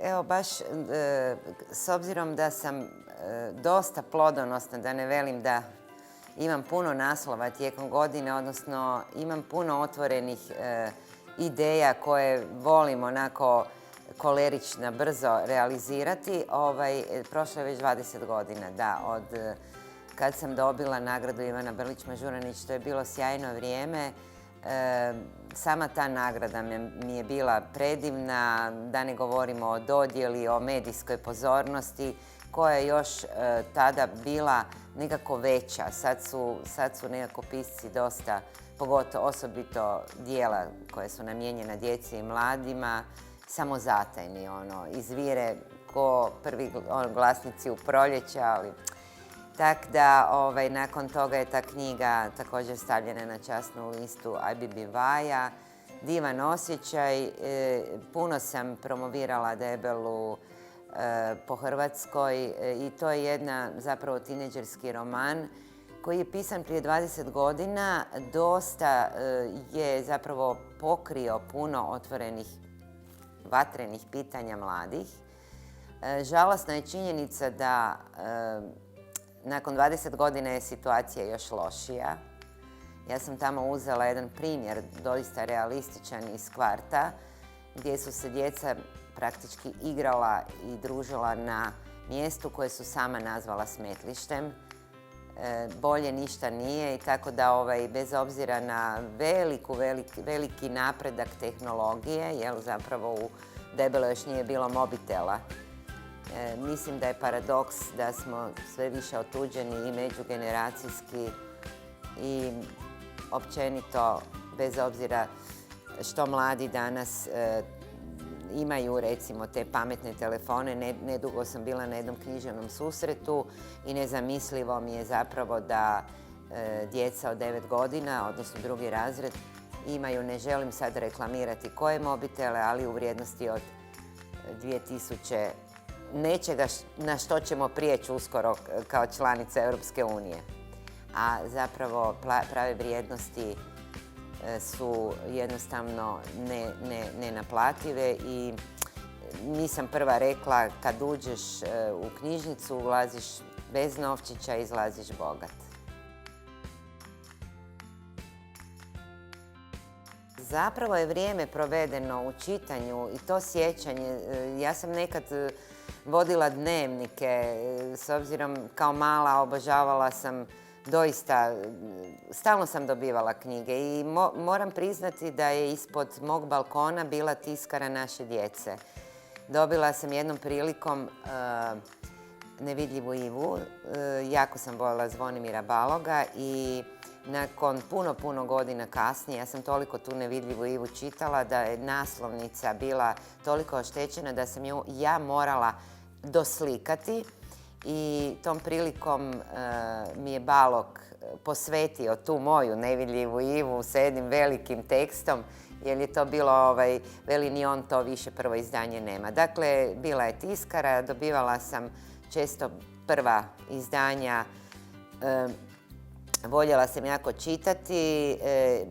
evo baš s obzirom da sam dosta plodonosna, da ne velim da imam puno naslova tijekom godine, odnosno imam puno otvorenih ideja koje volim onako kolerično, brzo realizirati. Prošlo je već 20 godina, da, od kad sam dobila nagradu Ivana Brlić-Mažuranić, to je bilo sjajno vrijeme. Sama ta nagrada mi je bila predivna, da ne govorimo o dodjeli, o medijskoj pozornosti, koja je još tada bila nekako veća. Sad su nekako pisci dosta, pogotovo osobito dijela koje su namijenjena djeci i mladima, samozatajni, izvire ko prvi glasnici u proljeće, ali tako da nakon toga je ta knjiga također stavljena na časnu listu IBBY-a. Divan osjećaj, puno sam promovirala Debelu po Hrvatskoj i to je jedna zapravo tinejdžerski roman koji je pisan prije 20 godina. Dosta je zapravo pokrio puno otvorenih vatrenih pitanja mladih. Žalosna je činjenica da nakon 20 godina je situacija još lošija. Ja sam tamo uzela jedan primjer, doista realističan iz Kvarta, gdje su se djeca praktički igrala i družila na mjestu koje su sama nazvala smetlištem. Bolje ništa nije i tako da bez obzira na veliki napredak tehnologije, jer zapravo u Debeloj još nije bilo mobitela. Mislim da je paradoks da smo sve više otuđeni i međugeneracijski i općenito, bez obzira što mladi danas imaju recimo te pametne telefone. Nedugo sam bila na jednom književnom susretu i nezamislivo mi je zapravo da djeca od 9 godina, odnosno 2. razred, imaju, ne želim sad reklamirati koje mobitele, ali u vrijednosti od 2000 nečega na što ćemo prijeći uskoro kao članica Europske unije. A zapravo prave vrijednosti su jednostavno nenaplative i nisam prva rekla, kad uđeš u knjižnicu ulaziš bez novčića, izlaziš bogat. Zapravo je vrijeme provedeno u čitanju i to sjećanje. Ja sam nekad vodila dnevnike, s obzirom kao mala obožavala sam doista, stalno sam dobivala knjige i moram priznati da je ispod mog balkona bila tiskara naše djece. Dobila sam jednom prilikom Nevidljivu Ivu, jako sam voljela Zvonimira Baloga i nakon puno godina kasnije, ja sam toliko tu Nevidljivu Ivu čitala da je naslovnica bila toliko oštećena da sam ju ja morala doslikati. I tom prilikom mi je Balog posvetio tu moju Nevidljivu Ivu sa jednim velikim tekstom, jer je to bilo, veli ni on to više prvo izdanje nema. Dakle, bila je tiskara, dobivala sam često prva izdanja, voljela sam jako čitati,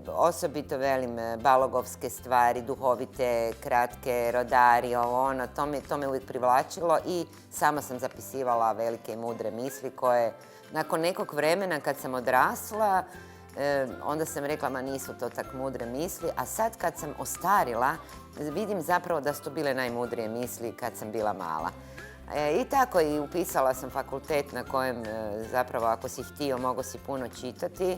osobito velim balogovske stvari, duhovite, kratke, rodari, to me uvijek privlačilo i sama sam zapisivala velike i mudre misli koje nakon nekog vremena kad sam odrasla, onda sam rekla ma nisu to tak mudre misli, a sad kad sam ostarila vidim zapravo da su to bile najmudrije misli kad sam bila mala. I tako i upisala sam fakultet na kojem zapravo ako si htio mogo si puno čitati.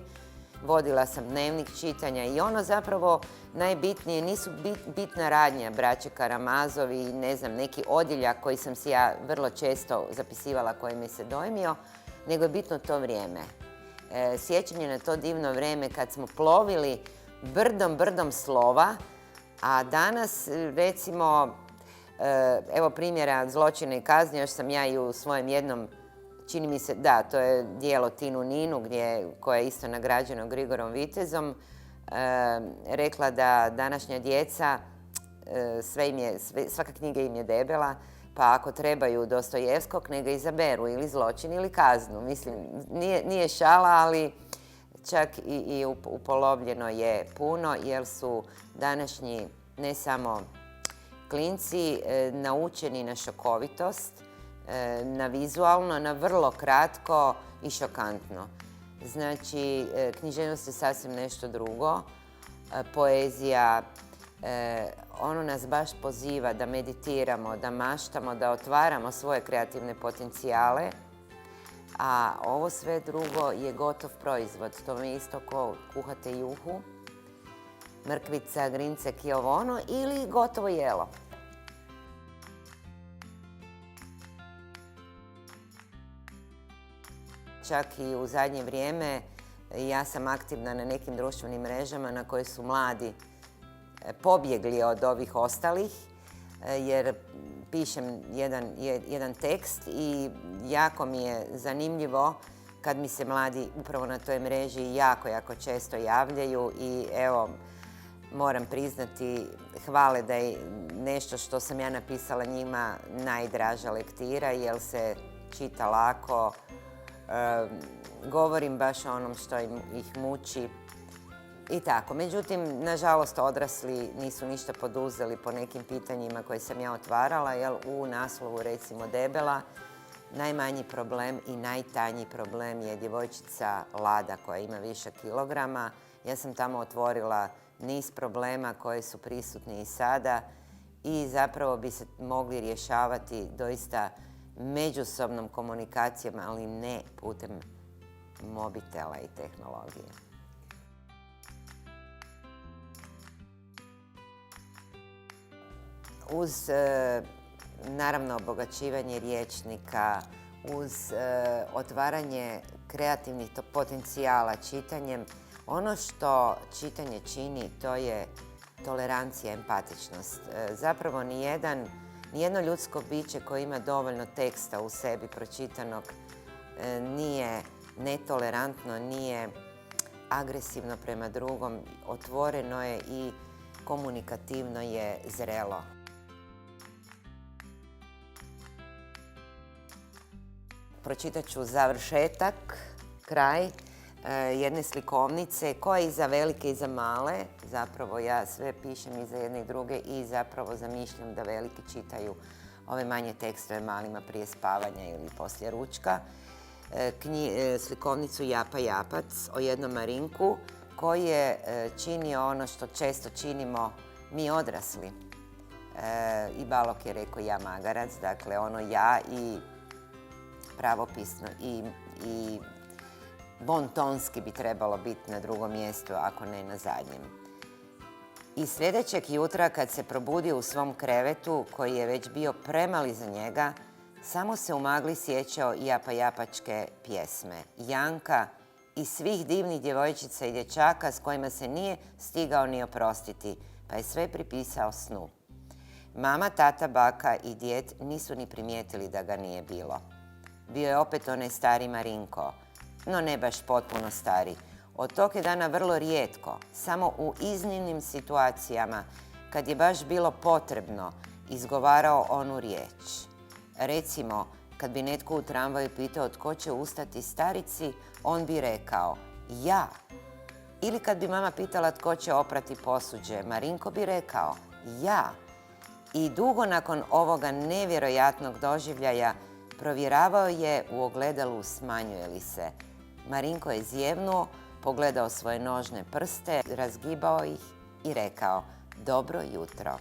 Vodila sam dnevnik čitanja i ono zapravo najbitnije nisu bitna radnja braće Karamazov i ne znam neki odjeljak koji sam si ja vrlo često zapisivala koji mi se dojmio, nego je bitno to vrijeme. Sjećanje na to divno vrijeme kad smo plovili brdom slova, a danas recimo evo primjera Zločina i kazni, još sam ja i u svojem jednom, čini mi se, da, to je dijelo Tinu Ninu, koje je isto nagrađeno Grigorom Vitezom, rekla da današnja djeca, svaka knjiga im je debela, pa ako trebaju Dostojevskog, nego izaberu ili Zločin ili kaznu. Mislim, nije šala, ali čak i upolovljeno je puno, jer su današnji ne samo klinci naučeni na šokovitost, na vizualno, na vrlo kratko i šokantno. Znači, književnost je sasvim nešto drugo. Poezija, ono nas baš poziva da meditiramo, da maštamo, da otvaramo svoje kreativne potencijale, a ovo sve drugo je gotov proizvod. To mi je isto ko kuhate juhu, mrkvica, grincek i ovo ono, ili gotovo jelo. Čak i u zadnje vrijeme ja sam aktivna na nekim društvenim mrežama na koje su mladi pobjegli od ovih ostalih, jer pišem jedan tekst i jako mi je zanimljivo kad mi se mladi upravo na toj mreži jako često javljaju i evo, moram priznati, hvale da je nešto što sam ja napisala njima najdraža lektira, jer se čita lako, govorim baš o onom što ih muči i tako. Međutim, nažalost, odrasli nisu ništa poduzeli po nekim pitanjima koje sam ja otvarala, jer u naslovu, recimo, debela, najmanji problem i najtanji problem je djevojčica Lada koja ima više kilograma. Ja sam tamo otvorila niz problema koji su prisutni i sada i zapravo bi se mogli rješavati doista međusobnom komunikacijom, ali ne putem mobitela i tehnologije. Uz, naravno, obogaćivanje rječnika, uz otvaranje kreativnih potencijala čitanjem, ono što čitanje čini, to je tolerancija, empatičnost. Zapravo nijedno ljudsko biće koje ima dovoljno teksta u sebi pročitanog nije netolerantno, nije agresivno prema drugom, otvoreno je i komunikativno je zrelo. Pročitat ću završetak, kraj jedne slikovnice koja je i za velike i za male. Zapravo ja sve pišem i za jedne i druge i zapravo zamišljam da veliki čitaju ove manje tekstove malima prije spavanja ili poslije ručka. Slikovnicu Japa Japac o jednom Marinku koji je činio ono što često činimo mi odrasli. I Balog je rekao ja magarac, dakle ono ja i pravopisno i bontonski bi trebalo biti na drugom mjestu, ako ne na zadnjem. I sljedećeg jutra kad se probudio u svom krevetu, koji je već bio premali za njega, samo se u magli sjećao japajapačke pjesme, Janka i svih divnih djevojčica i dječaka s kojima se nije stigao ni oprostiti, pa je sve pripisao snu. Mama, tata, baka i djed nisu ni primijetili da ga nije bilo. Bio je opet onaj stari Marinko, no ne baš potpuno stari. Od tog je dana vrlo rijetko, samo u iznimnim situacijama, kad je baš bilo potrebno, izgovarao onu riječ. Recimo, kad bi netko u tramvaju pitao tko će ustati starici, on bi rekao ja. Ili kad bi mama pitala tko će oprati posuđe, Marinko bi rekao ja. I dugo nakon ovoga nevjerojatnog doživljaja provjeravao je u ogledalu smanjuje li se. Marinko je zjevnuo, pogledao svoje nožne prste, razgibao ih i rekao dobro jutro.